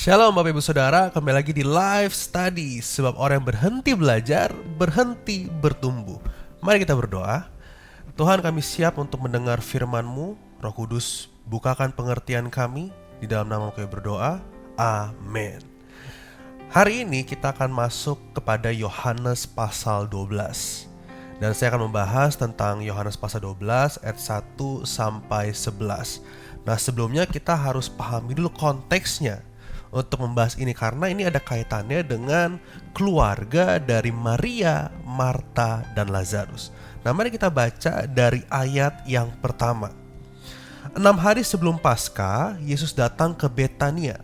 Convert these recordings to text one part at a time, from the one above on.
Shalom Bapak Ibu Saudara, kembali lagi di Live Study. Sebab orang yang berhenti belajar, berhenti bertumbuh. Mari kita berdoa. Tuhan, kami siap untuk mendengar firman-Mu. Roh Kudus, bukakan pengertian kami. Di dalam nama kami berdoa, amin. Hari ini kita akan masuk kepada Yohanes pasal 12. Dan saya akan membahas tentang Yohanes pasal 12 ayat 1 sampai 11. Nah, sebelumnya kita harus pahami dulu konteksnya untuk membahas ini, karena ini ada kaitannya dengan keluarga dari Maria, Marta, dan Lazarus. Nah, mari kita baca dari ayat yang pertama. 6 hari sebelum Paskah, Yesus datang ke Betania,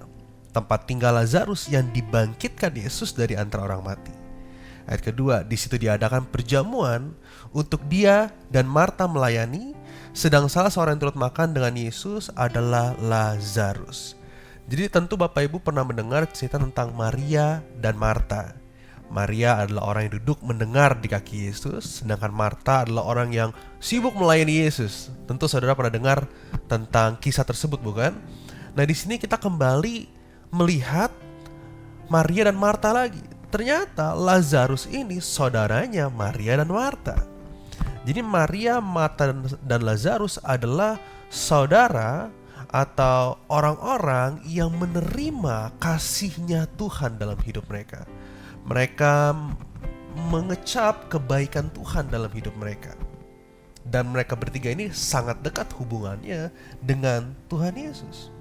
tempat tinggal Lazarus yang dibangkitkan Yesus dari antara orang mati. Ayat kedua, di situ diadakan perjamuan untuk dia dan Marta melayani, sedang salah seorang yang turut makan dengan Yesus adalah Lazarus. Jadi tentu Bapak Ibu pernah mendengar cerita tentang Maria dan Marta. Maria adalah orang yang duduk mendengar di kaki Yesus, sedangkan Marta adalah orang yang sibuk melayani Yesus. Tentu saudara pernah dengar tentang kisah tersebut, bukan? Nah, di sini kita kembali melihat Maria dan Marta lagi. Ternyata Lazarus ini saudaranya Maria dan Marta. Jadi Maria, Marta, dan Lazarus adalah saudara atau orang-orang yang menerima kasihnya Tuhan dalam hidup mereka. Mereka mengecap kebaikan Tuhan dalam hidup mereka. Dan mereka bertiga ini sangat dekat hubungannya dengan Tuhan Yesus.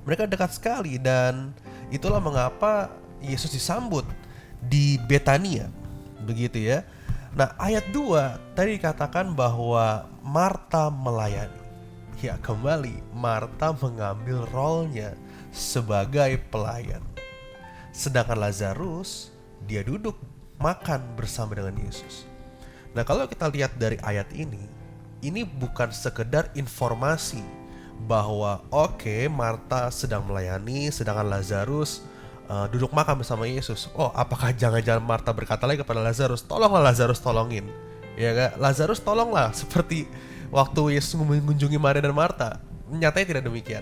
Mereka dekat sekali, dan itulah mengapa Yesus disambut di Betania. Begitu ya. Nah, ayat 2 tadi dikatakan bahwa Marta melayani. Ya, kembali Marta mengambil role-nya sebagai pelayan. Sedangkan Lazarus, dia duduk makan bersama dengan Yesus. Nah, kalau kita lihat dari ayat ini bukan sekedar informasi bahwa oke, Marta sedang melayani, sedangkan Lazarus duduk makan bersama Yesus. Oh, apakah jangan-jangan Marta berkata lagi kepada Lazarus, tolonglah Lazarus, tolongin. Ya kan? Lazarus tolonglah, seperti waktu Yesus mengunjungi Maria dan Marta. Nyatanya tidak demikian.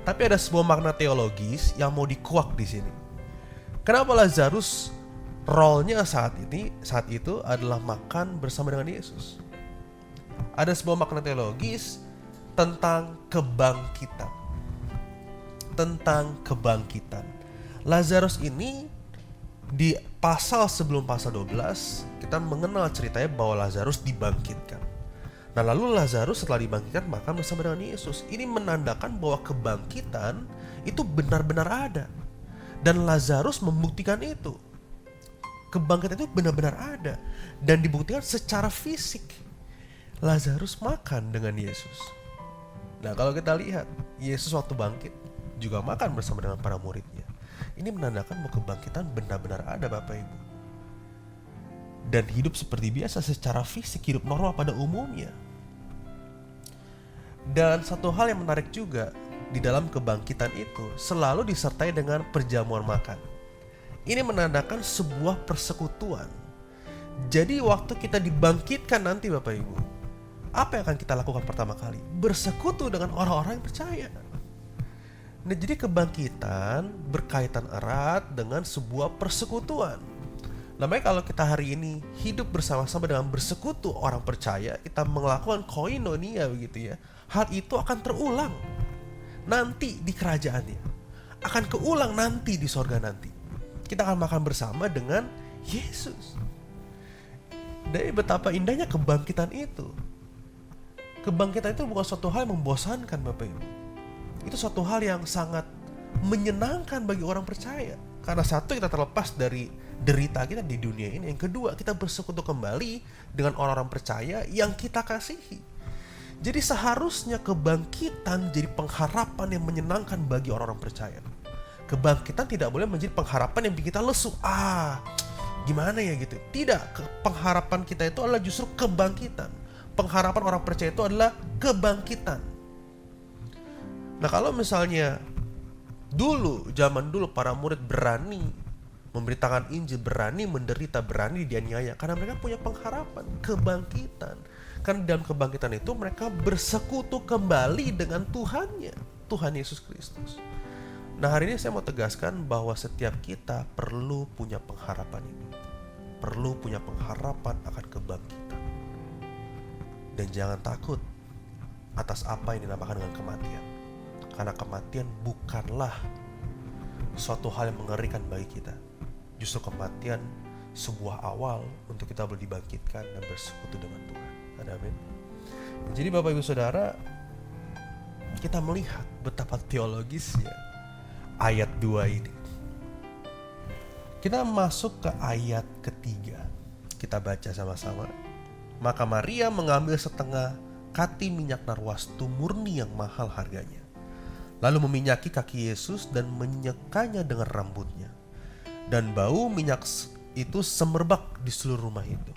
Tapi ada sebuah makna teologis yang mau dikuak di sini. Kenapa Lazarus role-nya saat itu adalah makan bersama dengan Yesus? Ada sebuah makna teologis tentang kebangkitan. Lazarus ini di pasal sebelum pasal 12 kita mengenal ceritanya bahwa Lazarus dibangkitkan. Nah, lalu Lazarus setelah dibangkitkan makan bersama dengan Yesus. Ini menandakan bahwa kebangkitan itu benar-benar ada. Dan Lazarus membuktikan itu. Kebangkitan itu benar-benar ada dan dibuktikan secara fisik. Lazarus makan dengan Yesus. Nah, kalau kita lihat, Yesus waktu bangkit juga makan bersama dengan para muridnya. Ini menandakan bahwa kebangkitan benar-benar ada, Bapak Ibu. Dan hidup seperti biasa secara fisik, hidup normal pada umumnya. Dan satu hal yang menarik juga, di dalam kebangkitan itu selalu disertai dengan perjamuan makan. Ini menandakan sebuah persekutuan. Jadi waktu kita dibangkitkan nanti, Bapak Ibu, apa yang akan kita lakukan pertama kali? Bersekutu dengan orang-orang yang percaya. Nah, jadi kebangkitan berkaitan erat dengan sebuah persekutuan. Namanya kalau kita hari ini hidup bersama-sama dengan bersekutu orang percaya, kita melakukan koinonia begitu ya. Hal itu akan terulang nanti di kerajaannya. Akan keulang nanti di sorga nanti. Kita akan makan bersama dengan Yesus. Dari betapa indahnya kebangkitan itu. Kebangkitan itu bukan suatu hal yang membosankan, Bapak Ibu. Itu suatu hal yang sangat menyenangkan bagi orang percaya. Karena satu, kita terlepas dari derita kita di dunia ini. Yang kedua, kita bersekutu kembali dengan orang-orang percaya yang kita kasihi. Jadi seharusnya kebangkitan jadi pengharapan yang menyenangkan bagi orang-orang percaya. Kebangkitan tidak boleh menjadi pengharapan yang bikin kita lesu. Gimana ya gitu. Tidak, pengharapan kita itu adalah justru kebangkitan. Pengharapan orang percaya itu adalah kebangkitan. Nah, kalau misalnya zaman dulu para murid berani memberitakan Injil, berani menderita, berani dianiaya, karena mereka punya pengharapan kebangkitan. Karena dalam kebangkitan itu mereka bersekutu kembali dengan Tuhannya, Tuhan Yesus Kristus. Nah, hari ini saya mau tegaskan bahwa setiap kita perlu punya pengharapan ini. Perlu punya pengharapan akan kebangkitan. Dan jangan takut atas apa yang dinamakan dengan kematian. Karena kematian bukanlah suatu hal yang mengerikan bagi kita. Justru kematian sebuah awal untuk kita boleh dibangkitkan dan bersekutu dengan Tuhan. Amin. Jadi Bapak Ibu Saudara, kita melihat betapa teologisnya ayat 2 ini. Kita masuk ke ayat ketiga. Kita baca sama-sama. Maka Maria mengambil setengah kati minyak narwastu murni yang mahal harganya, lalu meminyaki kaki Yesus dan menyekanya dengan rambutnya. Dan bau minyak itu semerbak di seluruh rumah itu.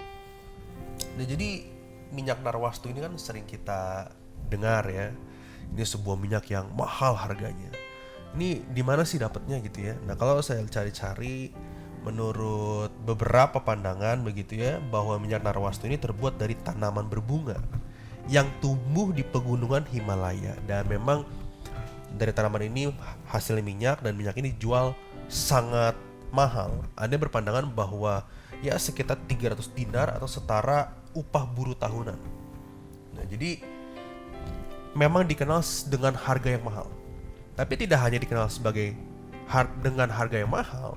Nah, jadi minyak narwastu ini kan sering kita dengar ya. Ini sebuah minyak yang mahal harganya. Ini di mana sih dapatnya gitu ya? Nah, kalau saya cari-cari menurut beberapa pandangan begitu ya, bahwa minyak narwastu ini terbuat dari tanaman berbunga yang tumbuh di pegunungan Himalaya, dan memang dari tanaman ini hasil minyak, dan minyak ini dijual sangat mahal. Ada yang berpandangan bahwa ya sekitar 300 dinar atau setara upah buruh tahunan. Nah, jadi memang dikenal dengan harga yang mahal. Tapi tidak hanya dikenal sebagai dengan harga yang mahal,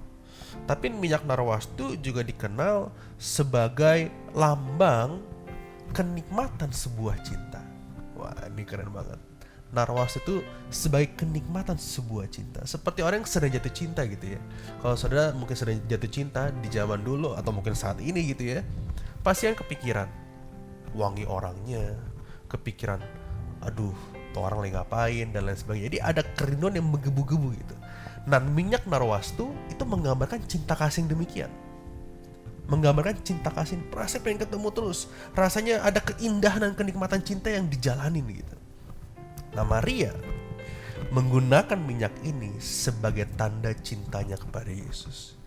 tapi minyak narwastu juga dikenal sebagai lambang kenikmatan sebuah cinta. Wah, ini keren banget. Narwastu itu sebagai kenikmatan sebuah cinta. Seperti orang yang sedang jatuh cinta gitu ya. Kalau saudara mungkin sedang jatuh cinta di zaman dulu atau mungkin saat ini gitu ya, pasti yang kepikiran wangi orangnya, kepikiran aduh tuh orang lagi ngapain dan lain sebagainya. Jadi ada kerinduan yang menggebu-gebu gitu. Nah, minyak narwastu itu menggambarkan cinta kasih yang demikian. Menggambarkan cinta kasih, rasanya pengen ketemu terus. Rasanya ada keindahan dan kenikmatan cinta yang dijalanin gitu. Nah, Maria menggunakan minyak ini sebagai tanda cintanya kepada Yesus.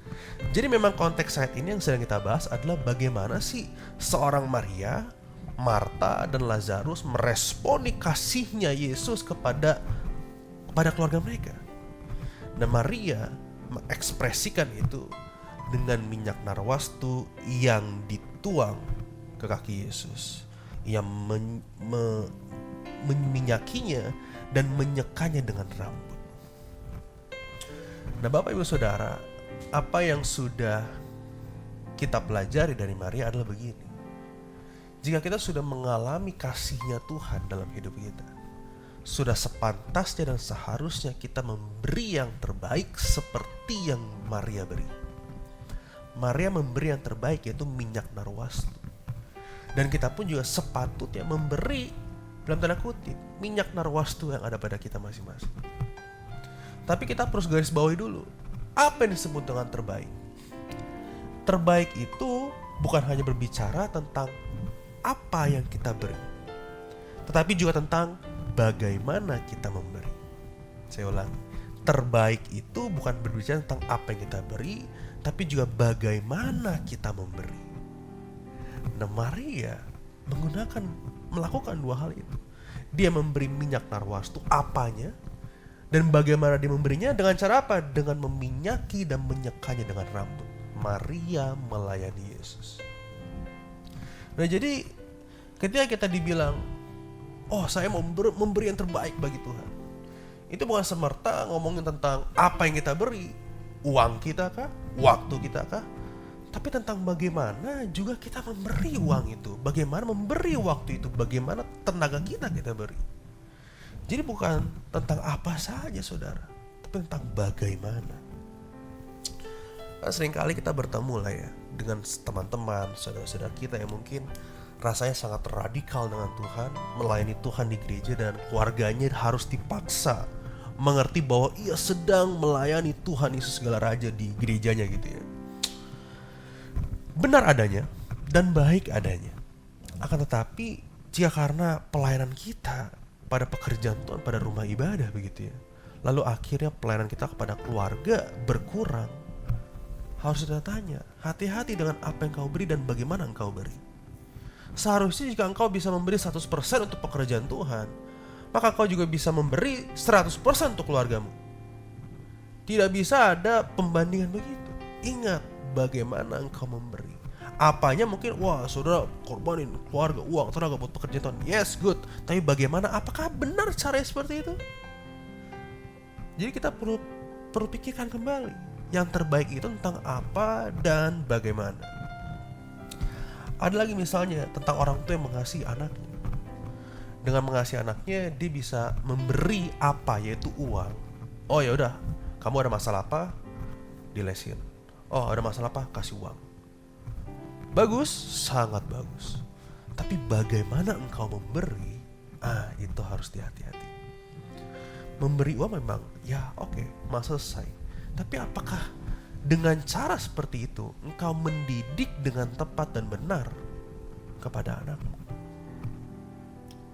Jadi memang konteks saat ini yang sedang kita bahas adalah bagaimana sih seorang Maria, Marta, dan Lazarus meresponi kasihnya Yesus kepada keluarga mereka. Nah, Maria mengekspresikan itu dengan minyak narwastu yang dituang ke kaki Yesus. Ia meminyakinya dan menyekanya dengan rambut. Nah, Bapak Ibu Saudara, apa yang sudah kita pelajari dari Maria adalah begini. Jika kita sudah mengalami kasihnya Tuhan dalam hidup kita, sudah sepantasnya dan seharusnya kita memberi yang terbaik seperti yang Maria beri. Maria memberi yang terbaik, yaitu minyak narwastu. Dan kita pun juga sepatutnya memberi, dalam tanda kutip, minyak narwastu yang ada pada kita masing-masing. Tapi kita harus garis bawahi dulu, apa yang disebut dengan terbaik? Terbaik itu bukan hanya berbicara tentang apa yang kita beri, tetapi juga tentang bagaimana kita memberi. Saya ulangi, terbaik itu bukan berbicara tentang apa yang kita beri, tapi juga bagaimana kita memberi. Nah, Maria melakukan dua hal itu. Dia memberi minyak narwastu, apanya, dan bagaimana dia memberinya, dengan cara apa? Dengan meminyaki dan menyekanya dengan rambut. Maria melayani Yesus. Nah, jadi ketika kita dibilang, oh saya mau memberi yang terbaik bagi Tuhan, itu bukan semerta ngomongin tentang apa yang kita beri, uang kita kah, waktu kita kah, tapi tentang bagaimana juga kita memberi uang itu, bagaimana memberi waktu itu, bagaimana tenaga kita beri. Jadi bukan tentang apa saja saudara, tapi tentang bagaimana. Nah, seringkali kita bertemu lah ya dengan teman-teman, saudara-saudara kita yang mungkin rasanya sangat radikal dengan Tuhan, melayani Tuhan di gereja, dan keluarganya harus dipaksa mengerti bahwa ia sedang melayani Tuhan Yesus segala raja di gerejanya gitu ya. Benar adanya dan baik adanya. Akan tetapi jika karena pelayanan kita pada pekerjaan Tuhan, pada rumah ibadah begitu ya, lalu akhirnya pelayanan kita kepada keluarga berkurang, harus kita tanya, hati-hati dengan apa yang kau beri dan bagaimana engkau beri. Seharusnya jika engkau bisa memberi 100% untuk pekerjaan Tuhan, maka engkau juga bisa memberi 100% untuk keluargamu. Tidak bisa ada pembandingan begitu. Ingat bagaimana engkau memberi. Apanya mungkin, wah saudara korbanin keluarga, uang, tenaga buat pekerjaan Tuhan. Yes, good. Tapi bagaimana, apakah benar caranya seperti itu? Jadi kita perlu pikirkan kembali. Yang terbaik itu tentang apa dan bagaimana. Ada lagi misalnya tentang orang tua yang mengasihi anaknya. Dengan mengasihi anaknya, dia bisa memberi apa, yaitu uang. Oh ya udah, kamu ada masalah apa? Dilesin. Oh ada masalah apa? Kasih uang. Bagus, sangat bagus. Tapi bagaimana engkau memberi? Itu harus hati-hati. Memberi uang memang, ya oke, masa selesai. Tapi apakah dengan cara seperti itu engkau mendidik dengan tepat dan benar kepada anakmu?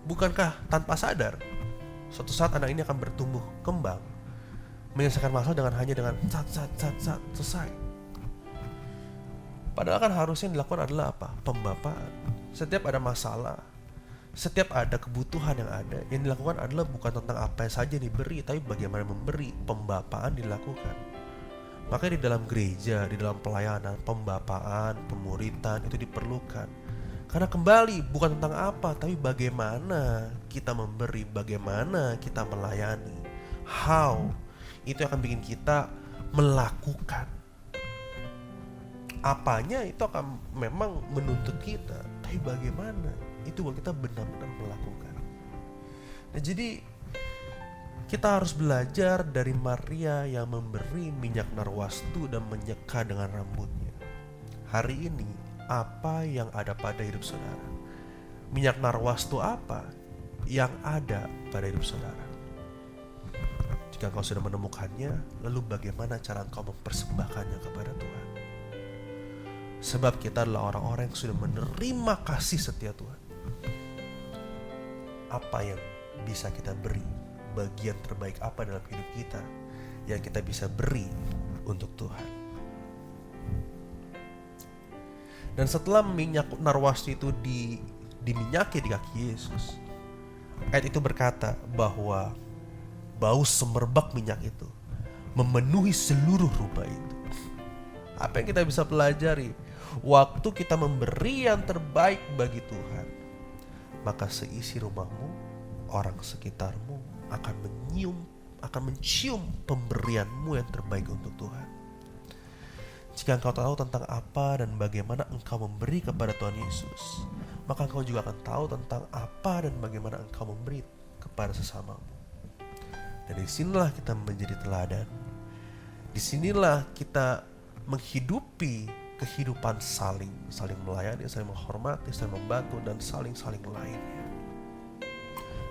Bukankah tanpa sadar suatu saat anak ini akan bertumbuh kembang, menyelesaikan masalah dengan selesai. Padahal kan harusnya yang dilakukan adalah apa? Pembapaan. Setiap ada masalah, setiap ada kebutuhan yang dilakukan adalah bukan tentang apa saja diberi, tapi bagaimana memberi. Pembapaan dilakukan. Makanya di dalam gereja, di dalam pelayanan, pembapaan, pemuritan itu diperlukan. Karena kembali bukan tentang apa, tapi bagaimana kita memberi, bagaimana kita melayani. How, itu akan bikin kita melakukan. Apanya itu akan memang menuntut kita, tapi bagaimana itu buat kita benar-benar melakukan. Nah jadi kita harus belajar dari Maria yang memberi minyak narwastu dan menyeka dengan rambutnya. Hari ini apa yang ada pada hidup saudara? Minyak narwastu apa yang ada pada hidup saudara? Jika engkau sudah menemukannya, lalu bagaimana cara engkau mempersembahkannya kepada Tuhan? Sebab kita adalah orang-orang yang sudah menerima kasih setia Tuhan. Apa yang bisa kita beri? Bagian terbaik apa dalam hidup kita yang kita bisa beri untuk Tuhan? Dan setelah minyak narwastu itu diminyaki di kaki Yesus, ayat itu berkata bahwa bau semerbak minyak itu memenuhi seluruh rubah itu. Apa yang kita bisa pelajari? Waktu kita memberi yang terbaik bagi Tuhan, maka seisi rumahmu, orang sekitarmu akan mencium pemberianmu yang terbaik untuk Tuhan. Jika engkau tahu tentang apa dan bagaimana engkau memberi kepada Tuhan Yesus, maka engkau juga akan tahu tentang apa dan bagaimana engkau memberi kepada sesamamu. Dan disinilah kita menjadi teladan. Disinilah kita menghidupi kehidupan saling melayani, saling menghormati, saling membantu, dan saling lainnya.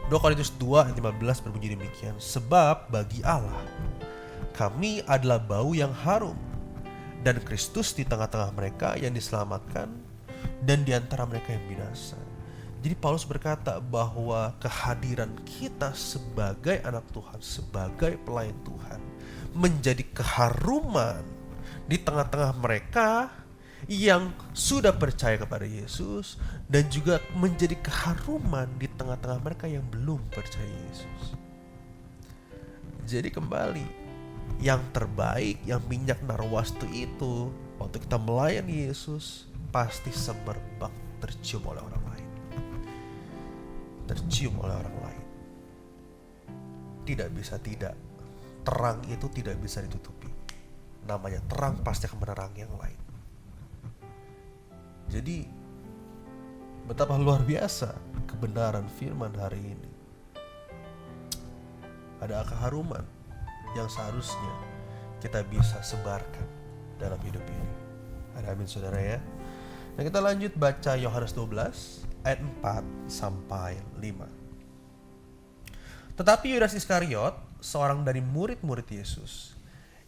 2 Korintus 2 ayat 15 berbunyi demikian. Sebab bagi Allah kami adalah bau yang harum, dan Kristus di tengah-tengah mereka yang diselamatkan dan di antara mereka yang binasa. Jadi Paulus berkata bahwa kehadiran kita sebagai anak Tuhan, sebagai pelayan Tuhan, menjadi keharuman di tengah-tengah mereka yang sudah percaya kepada Yesus, dan juga menjadi keharuman di tengah-tengah mereka yang belum percaya Yesus. Jadi kembali, yang terbaik, yang minyak narwastu itu, waktu kita melayani Yesus, pasti semerbak tercium oleh orang lain. Tercium oleh orang lain. Tidak bisa tidak. Terang itu tidak bisa ditutupi. Namanya terang pasti akan menerangi yang lain. Jadi betapa luar biasa kebenaran firman hari ini. Ada keharuman yang seharusnya kita bisa sebarkan dalam hidup ini. Ada amin saudara ya. Nah kita lanjut baca Yohanes 12 ayat 4 sampai 5. Tetapi Yudas Iskariot, seorang dari murid-murid Yesus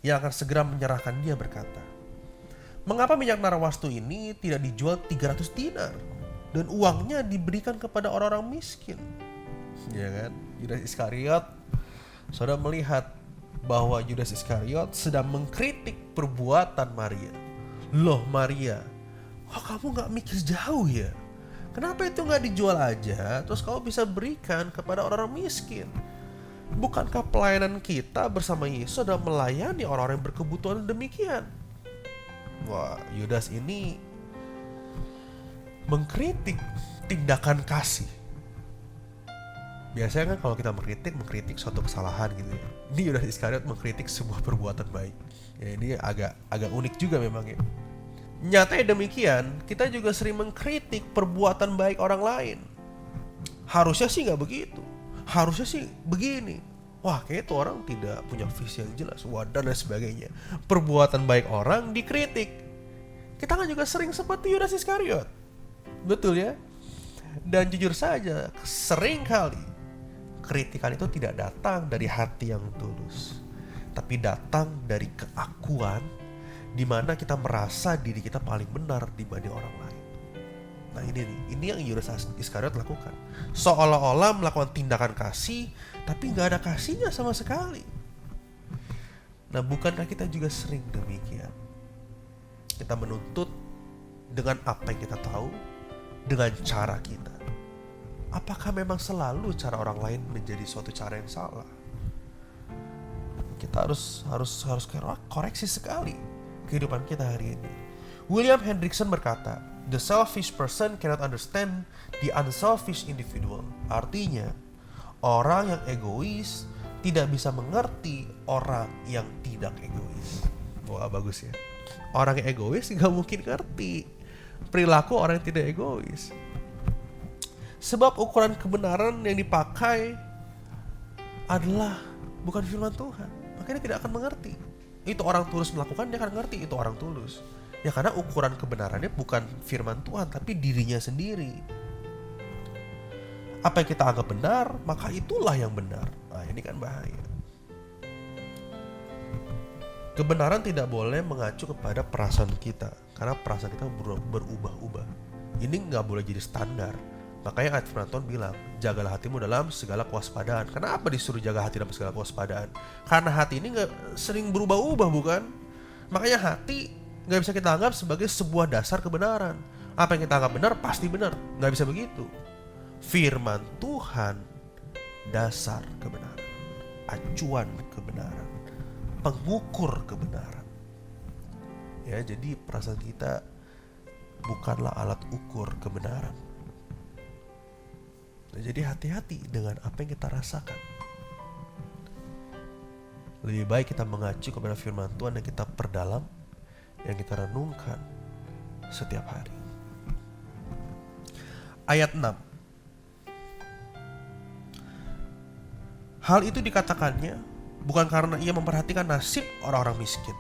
yang akan segera menyerahkan dia, berkata, "Mengapa minyak narwastu ini tidak dijual 300 dinar dan uangnya diberikan kepada orang-orang miskin?" Ya kan? Yudas Iskariot, saudara melihat bahwa Yudas Iskariot sedang mengkritik perbuatan Maria. Loh Maria, kok kamu gak mikir jauh ya? Kenapa itu gak dijual aja, terus kamu bisa berikan kepada orang-orang miskin? Bukankah pelayanan kita bersama Yesus adalah melayani orang-orang yang berkebutuhan demikian? Wah, Yudas ini mengkritik tindakan kasih. Biasanya kan kalau kita mengkritik suatu kesalahan gitu ya. Ini Yudas Iskariot mengkritik sebuah perbuatan baik. Ya, ini agak unik juga memang ya. Nyatanya demikian, kita juga sering mengkritik perbuatan baik orang lain. Harusnya sih nggak begitu. Harusnya sih begini. Wah, kayak itu orang tidak punya visi yang jelas. Dan lain sebagainya. Perbuatan baik orang dikritik. Kita kan juga sering seperti Yudas Iskariot. Betul ya? Dan jujur saja, sering kali kritikan itu tidak datang dari hati yang tulus, tapi datang dari keakuan di mana kita merasa diri kita paling benar dibanding orang lain. Nah ini yang Yudas Iskariot lakukan. Seolah-olah melakukan tindakan kasih, tapi gak ada kasihnya sama sekali. Nah, bukankah kita juga sering demikian? Kita menuntut dengan apa yang kita tahu, dengan cara kita. Apakah memang selalu cara orang lain menjadi suatu cara yang salah? Kita harus koreksi sekali kehidupan kita hari ini. William Hendrickson berkata, "The selfish person cannot understand the unselfish individual." Artinya, orang yang egois tidak bisa mengerti orang yang tidak egois. Wah, bagus ya. Orang yang egois gak mungkin ngerti perilaku orang yang tidak egois. Sebab ukuran kebenaran yang dipakai adalah bukan firman Tuhan. Makanya dia tidak akan mengerti. Itu orang tulus melakukan, dia akan ngerti itu orang tulus. Ya karena ukuran kebenarannya bukan firman Tuhan, tapi dirinya sendiri. Apa yang kita anggap benar, maka itulah yang benar. Nah, ini kan bahaya. Kebenaran tidak boleh mengacu kepada perasaan kita, karena perasaan kita berubah-ubah. Ini nggak boleh jadi standar. Makanya ayat firman Tuhan bilang, jagalah hatimu dalam segala kewaspadaan. Kenapa disuruh jaga hati dalam segala kewaspadaan? Karena hati ini sering berubah-ubah, bukan? Makanya hati gak bisa kita anggap sebagai sebuah dasar kebenaran. Apa yang kita anggap benar pasti benar. Gak bisa begitu. Firman Tuhan dasar kebenaran, acuan kebenaran, pengukur kebenaran. Ya, jadi perasaan kita bukanlah alat ukur kebenaran. Jadi hati-hati dengan apa yang kita rasakan. Lebih baik kita mengacu kepada firman Tuhan yang kita perdalam, yang kita renungkan setiap hari. Ayat 6. Hal itu dikatakannya bukan karena ia memperhatikan nasib orang-orang miskin,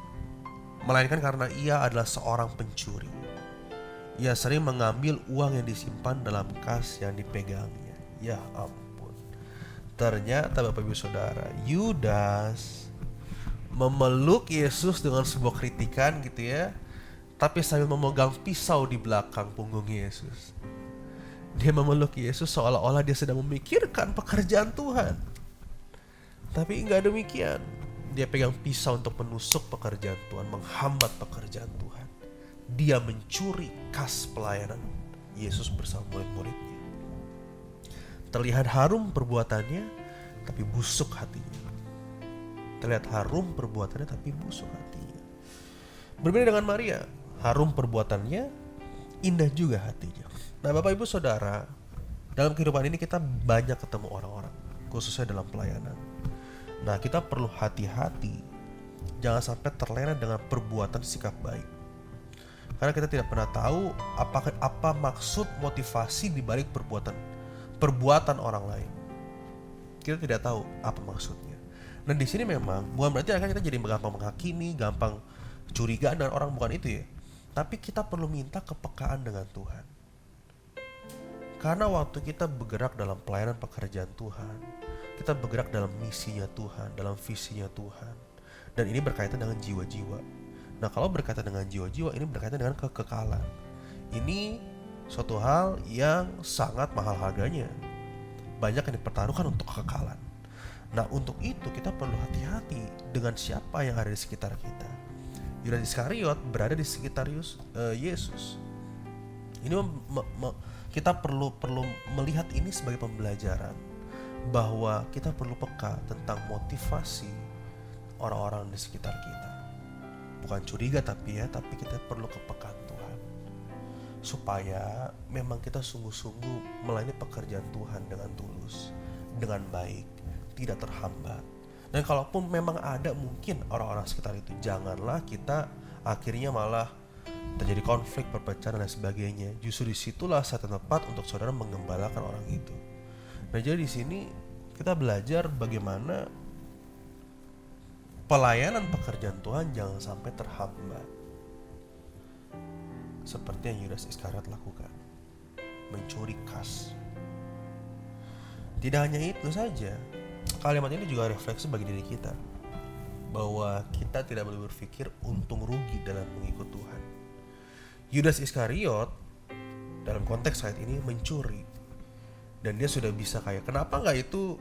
melainkan karena ia adalah seorang pencuri. Ia sering mengambil uang yang disimpan dalam kas yang dipegangnya. Ya ampun. Ternyata Bapak Ibu Saudara, Yudas memeluk Yesus dengan sebuah kritikan gitu ya, tapi sambil memegang pisau di belakang punggung Yesus. Dia memeluk Yesus seolah-olah dia sedang memikirkan pekerjaan Tuhan. Tapi enggak demikian. Dia pegang pisau untuk menusuk pekerjaan Tuhan, menghambat pekerjaan Tuhan. Dia mencuri kas pelayanan Yesus bersama murid-muridnya. Terlihat harum perbuatannya, tapi busuk hatinya. Terlihat harum perbuatannya, tapi busuk hatinya. Berbeda dengan Maria, harum perbuatannya, indah juga hatinya. Nah, Bapak Ibu Saudara, dalam kehidupan ini kita banyak ketemu orang-orang, khususnya dalam pelayanan. Nah, kita perlu hati-hati, jangan sampai terlena dengan perbuatan sikap baik. Karena kita tidak pernah tahu apa maksud motivasi di balik perbuatan orang lain. Kita tidak tahu apa maksudnya. Dan di sini memang bukan berarti akan kita jadi gampang menghakimi, gampang curigaan dengan orang, bukan itu ya. Tapi kita perlu minta kepekaan dengan Tuhan. Karena waktu kita bergerak dalam pelayanan pekerjaan Tuhan, kita bergerak dalam misinya Tuhan, dalam visinya Tuhan. Dan ini berkaitan dengan jiwa-jiwa. Nah, kalau berkaitan dengan jiwa-jiwa, ini berkaitan dengan kekekalan. Ini suatu hal yang sangat mahal harganya. Banyak yang dipertaruhkan untuk kekekalan. Nah, untuk itu kita perlu hati-hati dengan siapa yang ada di sekitar kita. Yudas Iskariot berada di sekitar Yesus. Ini kita perlu melihat ini sebagai pembelajaran bahwa kita perlu peka tentang motivasi orang-orang di sekitar kita. Bukan curiga tapi kita perlu kepekaan Tuhan, supaya memang kita sungguh-sungguh melayani pekerjaan Tuhan dengan tulus, dengan baik, tidak terhambat. Dan kalaupun memang ada mungkin orang-orang sekitar itu, janganlah kita akhirnya malah terjadi konflik, perpecahan dan sebagainya. Justru disitulah saat yang tepat untuk saudara menggembalakan orang itu. Nah, jadi di sini kita belajar bagaimana pelayanan pekerjaan Tuhan jangan sampai terhambat, seperti yang Yudas Iskariot lakukan, mencuri kas. Tidak hanya itu saja, kalimat ini juga refleksi bagi diri kita, bahwa kita tidak boleh berpikir untung rugi dalam mengikut Tuhan. Yudas Iskariot dalam konteks saat ini mencuri, dan dia sudah bisa kaya. Kenapa nggak itu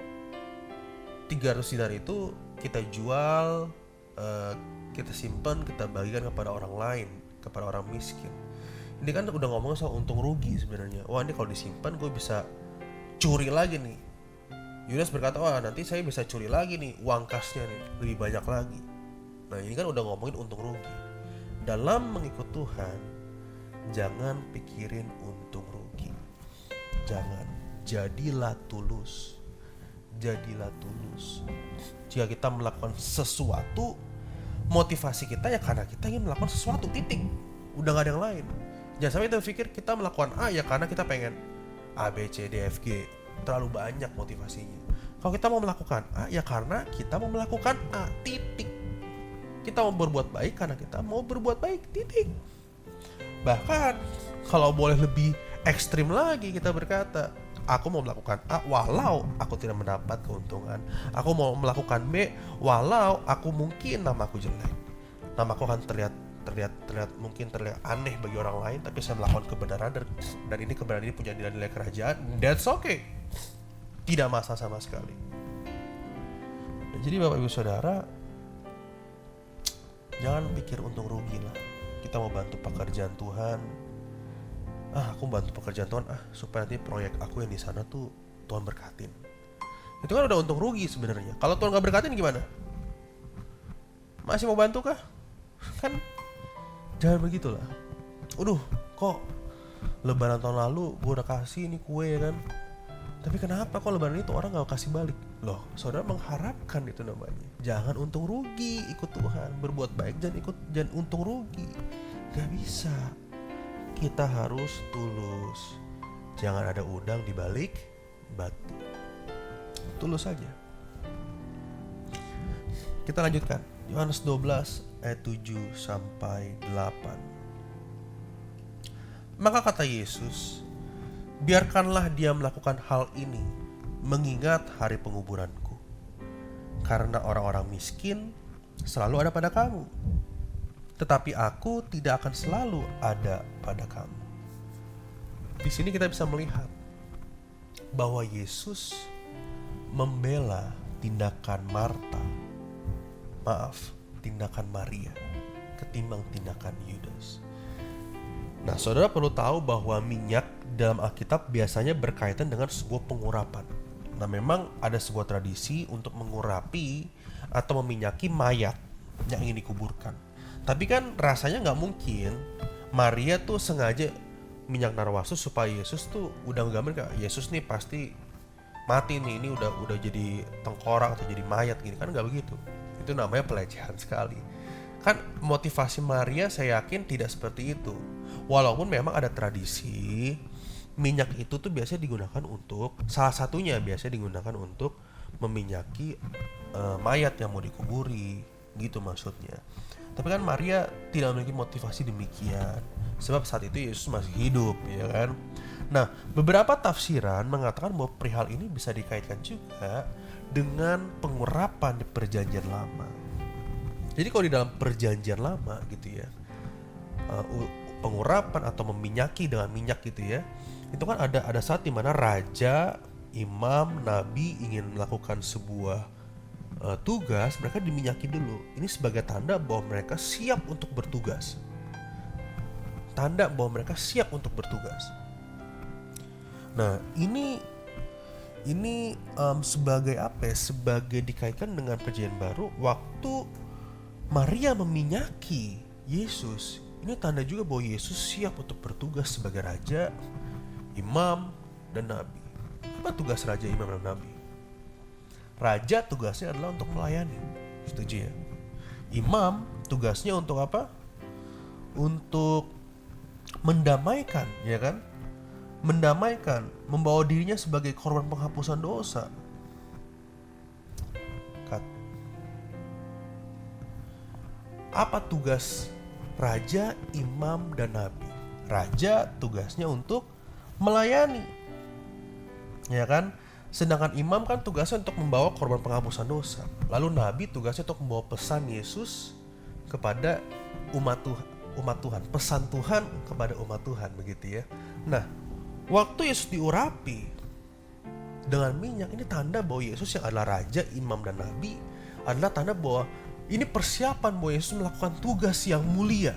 300 dinar itu kita jual, kita simpan, kita bagikan kepada orang lain, kepada orang miskin. Ini kan udah ngomong soal untung rugi sebenarnya. Wah, ini kalau disimpan gue bisa curi lagi nih. Yudas berkata, wah nanti saya bisa curi lagi nih uang kasnya nih, lebih banyak lagi. Nah, ini kan udah ngomongin untung rugi. Dalam mengikut Tuhan, jangan pikirin untung rugi. Jangan. Jadilah tulus. Jadilah tulus. Jika kita melakukan sesuatu, motivasi kita ya karena kita ingin melakukan sesuatu, titik. Udah gak ada yang lain. Jangan sampai kita pikir kita melakukan A ya karena kita pengen A, B, C, D, F, G. Terlalu banyak motivasinya. Kalau kita mau melakukan A ya karena kita mau melakukan A, titik. Kita mau berbuat baik karena kita mau berbuat baik, titik. Bahkan kalau boleh lebih ekstrim lagi, kita berkata, aku mau melakukan A walau aku tidak mendapat keuntungan. Aku mau melakukan B walau aku mungkin namaku jelek. Namaku akan terlihat mungkin terlihat aneh bagi orang lain, tapi saya melakukan kebenaran dan ini kebenaran ini punya nilai-nilai kerajaan. That's okay. Tidak masalah sama sekali. Dan jadi Bapak Ibu Saudara, jangan pikir untung rugi lah. Kita mau bantu pekerjaan Tuhan. Aku bantu pekerjaan Tuhan supaya nanti proyek aku yang di sana tuh Tuhan berkatin. Itu kan udah untung rugi sebenarnya. Kalau Tuhan gak berkatin gimana? Masih mau bantu kah? Kan jangan begitulah. Kok lebaran tahun lalu gue udah kasih ini kue ya kan, tapi kenapa kok lebaran itu orang gak kasih balik? Loh, saudara mengharapkan itu namanya. Jangan untung rugi ikut Tuhan. Berbuat baik jangan untung rugi. Gak bisa. Kita harus tulus. Jangan ada udang di balik batu. Tulus saja. Kita lanjutkan. Yohanes 12 ayat 7 sampai 8. Maka kata Yesus, biarkanlah dia melakukan hal ini, mengingat hari penguburanku. Karena orang-orang miskin selalu ada pada kamu, tetapi aku tidak akan selalu ada pada kamu. Di sini kita bisa melihat bahwa Yesus membela tindakan tindakan Maria ketimbang tindakan Yudas. Nah, saudara perlu tahu bahwa minyak dalam Alkitab biasanya berkaitan dengan sebuah pengurapan. Nah, memang ada sebuah tradisi untuk mengurapi atau meminyaki mayat yang ingin dikuburkan. Tapi kan rasanya gak mungkin Maria tuh sengaja minyak narwastu supaya Yesus tuh udah nggambar kayak Yesus nih pasti mati nih, ini udah jadi tengkorak atau jadi mayat gini, kan gak begitu. Itu namanya pelecehan sekali. Kan motivasi Maria saya yakin tidak seperti itu. Walaupun memang ada tradisi minyak itu tuh biasanya digunakan untuk, salah satunya biasanya digunakan untuk meminyaki mayat yang mau dikuburi, gitu maksudnya. Tapi kan Maria tidak memiliki motivasi demikian, sebab saat itu Yesus masih hidup, ya kan. Nah, beberapa tafsiran mengatakan bahwa perihal ini bisa dikaitkan juga dengan pengurapan di Perjanjian Lama. Jadi kalau di dalam Perjanjian Lama gitu ya, pengurapan atau meminyaki dengan minyak gitu ya, itu kan ada saat dimana raja, imam, nabi ingin melakukan sebuah tugas, mereka diminyaki dulu. Ini sebagai tanda bahwa mereka siap untuk bertugas. Tanda bahwa mereka siap untuk bertugas. Nah, ini Ini sebagai apa ya? Sebagai dikaitkan dengan perjanjian baru, waktu Maria meminyaki Yesus, ini tanda juga bahwa Yesus siap untuk bertugas sebagai raja, imam, dan nabi. Apa tugas raja, imam, dan nabi? Raja tugasnya adalah untuk melayani, setuju ya? Imam tugasnya untuk apa? Untuk mendamaikan, ya kan? Mendamaikan, membawa dirinya sebagai korban penghapusan dosa. Apa tugas raja, imam, dan nabi? Raja tugasnya untuk melayani, ya kan? Sedangkan imam kan tugasnya untuk membawa korban penghapusan dosa. Lalu nabi tugasnya untuk membawa pesan Yesus kepada umat Tuhan, pesan Tuhan kepada umat Tuhan, begitu ya. Nah, waktu Yesus diurapi dengan minyak, ini tanda bahwa Yesus yang adalah raja, imam, dan nabi adalah tanda bahwa ini persiapan bahwa Yesus melakukan tugas yang mulia.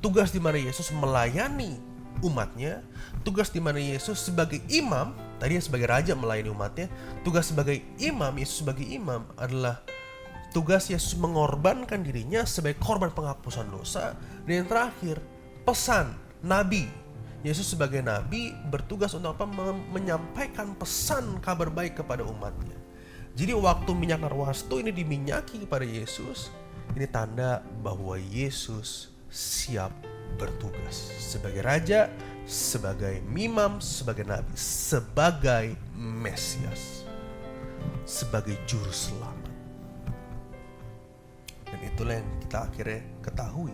Tugas di mana Yesus melayani umatnya, tugas di mana Yesus sebagai imam, tadinya sebagai raja melayani umatnya, tugas sebagai imam, Yesus sebagai imam adalah tugas Yesus mengorbankan dirinya sebagai korban penghapusan dosa. Dan yang terakhir, pesan nabi. Yesus sebagai nabi bertugas untuk apa? Menyampaikan pesan kabar baik kepada umatnya. Jadi waktu minyak narwastu ini diminyaki kepada Yesus, ini tanda bahwa Yesus siap bertugas sebagai raja, sebagai imam, sebagai nabi, sebagai Mesias, sebagai juru selamat. Dan itulah yang kita akhirnya ketahui.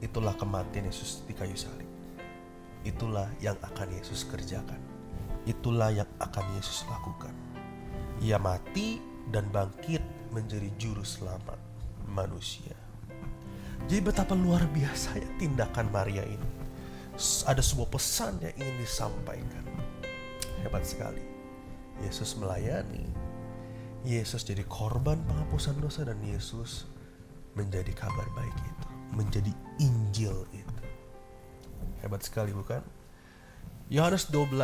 Itulah kematian Yesus di kayu salib. Itulah yang akan Yesus kerjakan. Itulah yang akan Yesus lakukan. Ia mati dan bangkit menjadi juru selamat manusia. Jadi betapa luar biasanya tindakan Maria ini. Ada sebuah pesan yang ingin disampaikan. Hebat sekali. Yesus melayani. Yesus jadi korban penghapusan dosa, dan Yesus menjadi kabar baik itu, menjadi Injil itu. Hebat sekali, bukan? Yohanes 12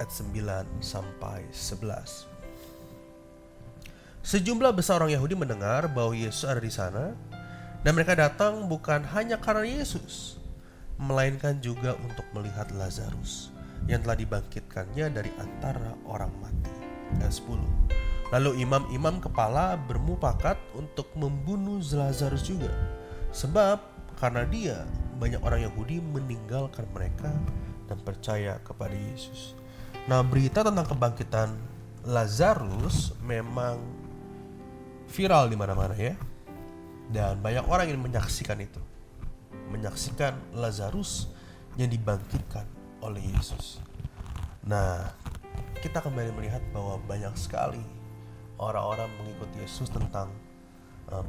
ayat 9 sampai 11. Sejumlah besar orang Yahudi mendengar bahwa Yesus ada di sana, dan mereka datang bukan hanya karena Yesus, melainkan juga untuk melihat Lazarus yang telah dibangkitkannya dari antara orang mati. Ayat 10. Lalu imam-imam kepala bermufakat untuk membunuh Lazarus juga, sebab karena dia, banyak orang Yahudi meninggalkan mereka dan percaya kepada Yesus. Nah, berita tentang kebangkitan Lazarus memang viral di mana-mana ya. Dan banyak orang yang menyaksikan itu. Menyaksikan Lazarus yang dibangkitkan oleh Yesus. Nah, kita kembali melihat bahwa banyak sekali orang-orang mengikuti Yesus tentang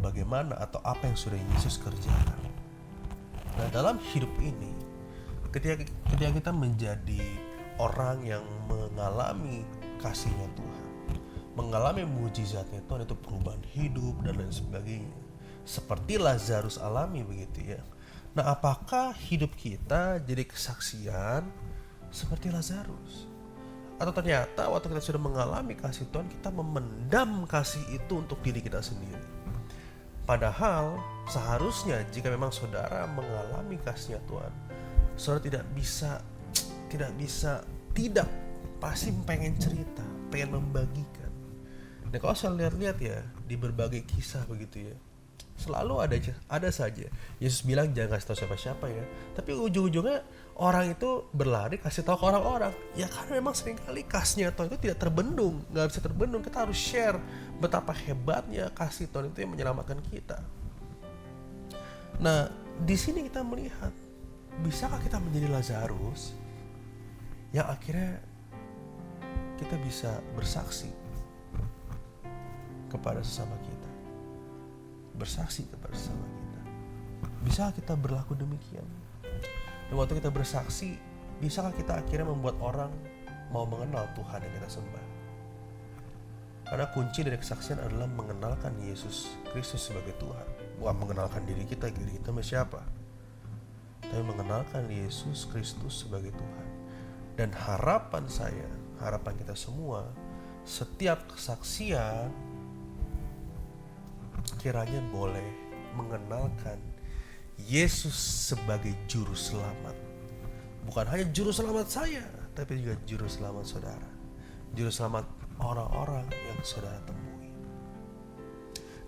bagaimana atau apa yang sudah Yesus kerjakan. Nah, dalam hidup ini, ketika kita menjadi orang yang mengalami kasih-Nya Tuhan, mengalami mujizatnya Tuhan, itu perubahan hidup dan lain sebagainya, seperti Lazarus alami, begitu ya. Nah, apakah hidup kita jadi kesaksian seperti Lazarus? Atau ternyata waktu kita sudah mengalami kasih Tuhan, kita memendam kasih itu untuk diri kita sendiri? Padahal seharusnya jika memang saudara mengalami kasih-Nya Tuhan, saudara tidak pasti pengen cerita, pengen membagikan. Nah, kalau saya lihat-lihat ya di berbagai kisah begitu ya, selalu ada saja Yesus bilang jangan kasih tahu siapa-siapa ya, tapi ujung-ujungnya orang itu berlari kasih tahu ke orang-orang. Ya karena memang seringkali kasih-Nya Tuhan itu tidak terbendung, nggak bisa terbendung. Kita harus share betapa hebatnya kasih Tuhan itu yang menyelamatkan kita. Nah, di sini kita melihat, bisakah kita menjadi Lazarus yang akhirnya kita bisa bersaksi kepada sesama kita, bersaksi kepada sesama kita? Bisa kita berlaku demikian? Dan waktu kita bersaksi, bisakah kita akhirnya membuat orang mau mengenal Tuhan yang kita sembah? Karena kunci dari kesaksian adalah mengenalkan Yesus Kristus sebagai Tuhan. Bukan mengenalkan diri kita sama siapa, tapi mengenalkan Yesus Kristus sebagai Tuhan. Dan harapan kita semua setiap kesaksian kiranya boleh mengenalkan Yesus sebagai juru selamat. Bukan hanya juru selamat saya, tapi juga juru selamat saudara, juru selamat orang-orang yang saudara temui.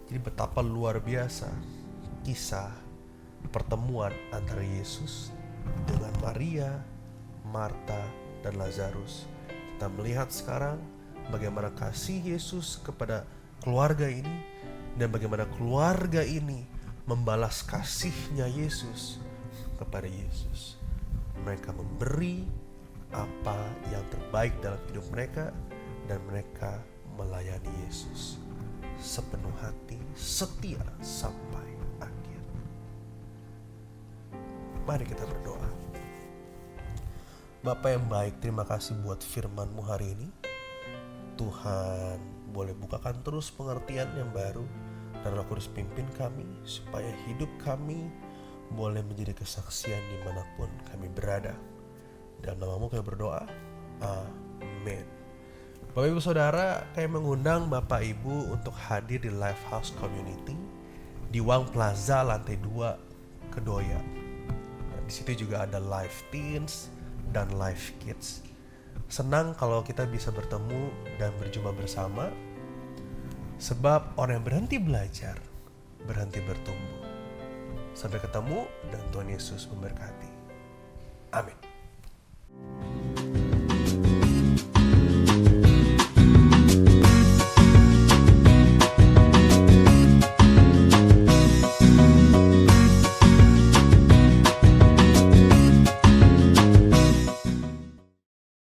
Jadi betapa luar biasa kisah pertemuan antara Yesus dengan Maria, Marta, dan Lazarus. Kita melihat sekarang bagaimana kasih Yesus kepada keluarga ini, dan bagaimana keluarga ini membalas kasihnya Yesus kepada Yesus. Mereka memberi apa yang terbaik dalam hidup mereka, dan mereka melayani Yesus sepenuh hati, setia sampai akhir. Mari kita berdoa. Bapa yang baik, terima kasih buat firman-Mu hari ini. Tuhan boleh bukakan terus pengertian yang baru, dan Roh Kudus pimpin kami supaya hidup kami boleh menjadi kesaksian dimanapun kami berada. Dalam nama-Mu kami berdoa, amin. Bapak Ibu Saudara, kami mengundang Bapak Ibu untuk hadir di Lifehouse Community di Wang Plaza lantai 2 Kedoya. Nah, di situ juga ada Live Teens dan Live Kids. Senang kalau kita bisa bertemu dan berjumpa bersama, sebab orang yang berhenti belajar, berhenti bertumbuh. Sampai ketemu, dan Tuhan Yesus memberkati. Amin.